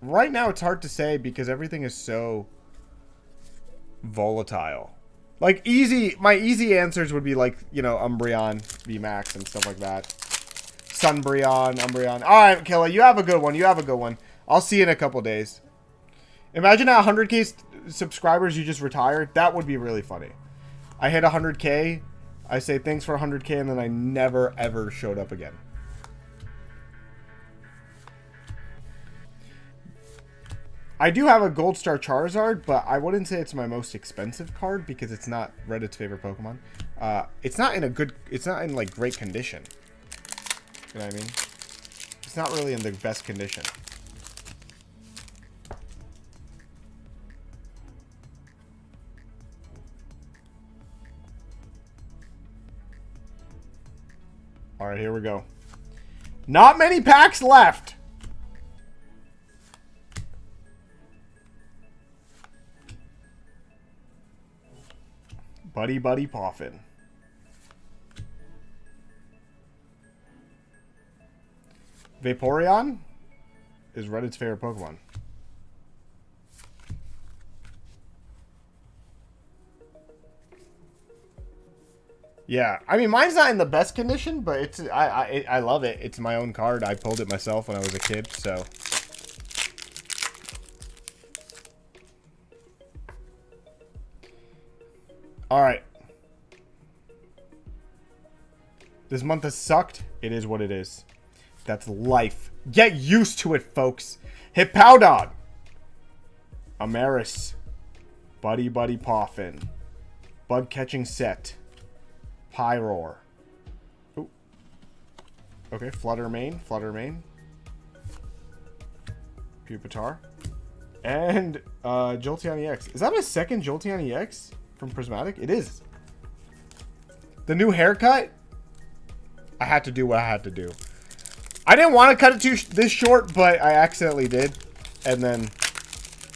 Right now it's hard to say because everything is so volatile. Like my easy answers would be like, you know, Umbreon, VMAX and stuff like that. Sunbreon, Umbreon. Alright, Killa, you have a good one. You have a good one. I'll see you in a couple days. Imagine at 100k subscribers you just retired. That would be really funny. I hit 100k. I say thanks for 100k and then I never ever showed up again. I do have a Gold Star Charizard, but I wouldn't say it's my most expensive card because it's not Reddit's favorite Pokemon. It's not in like great condition. You know what I mean? It's not really in the best condition. All right, here we go. Not many packs left. Buddy Poffin. Vaporeon is Reddit's favorite Pokemon. Yeah, I mean mine's not in the best condition, but it's I love it. It's my own card. I pulled it myself when I was a kid, so. All right. This month has sucked. It is what it is. That's life. Get used to it, folks. Hippowdon. Amaris. Buddy Poffin. Bug Catching Set. Pyroar. Ooh. Okay, Flutter Mane. Pupitar. And Jolteon EX. Is that my second Jolteon EX from Prismatic? It is. The new haircut? I had to do what I had to do. I didn't want to cut it this short, but I accidentally did. And then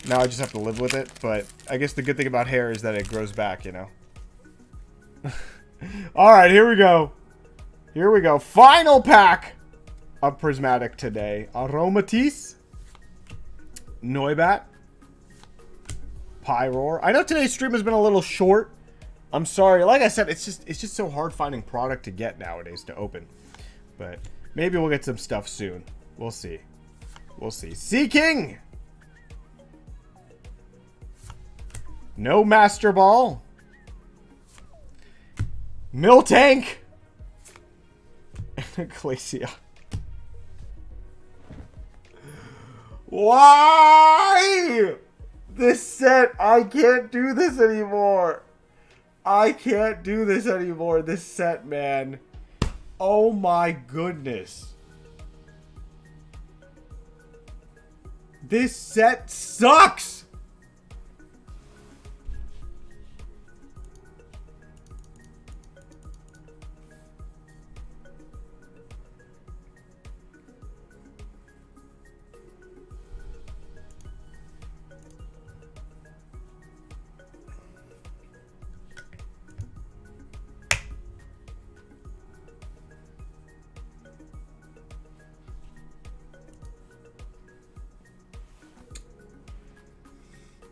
now I just have to live with it. But I guess the good thing about hair is that it grows back, you know. Alright, here we go. Here we go. Final pack of Prismatic today. Aromatisse. Noibat. Pyroar. I know today's stream has been a little short. I'm sorry. Like I said, it's just so hard finding product to get nowadays to open. But maybe we'll get some stuff soon. We'll see. We'll see. Seeking. No Master Ball. Miltank. And Glacia. Why? This set, I can't do this anymore. I can't do this anymore. This set, man. Oh my goodness. This set sucks.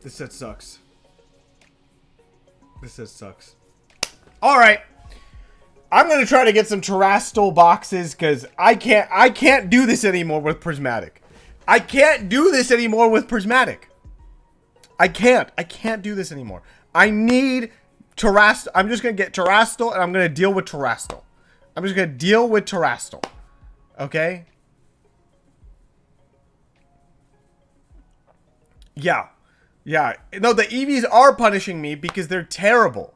This set sucks. This set sucks. Alright. I'm going to try to get some Terastal boxes because I can't do this anymore with Prismatic. I can't do this anymore with Prismatic. I can't do this anymore. I need Terastal. I'm just going to get Terastal and I'm going to deal with Terastal. I'm just going to deal with Terastal. Okay? Yeah. Yeah, no, the EVs are punishing me because they're terrible.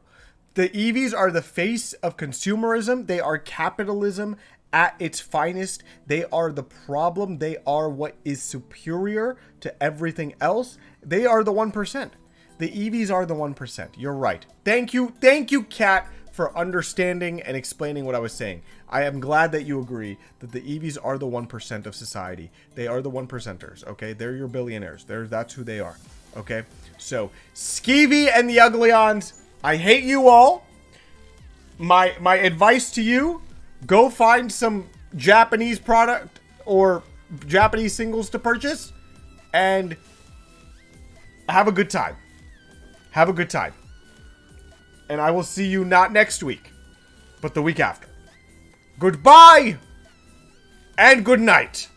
The EVs are the face of consumerism. They are capitalism at its finest. They are the problem. They are what is superior to everything else. They are the 1%. The EVs are the 1%. You're right. Thank you, Kat, for understanding and explaining what I was saying. I am glad that you agree that the EVs are the 1% of society. They are the 1%ers, okay? They're your billionaires. That's who they are, okay? So, Skeevy and the Uglyons, I hate you all. My advice to you, go find some Japanese product or Japanese singles to purchase and have a good time. Have a good time. And I will see you not next week, but the week after. Goodbye and good night.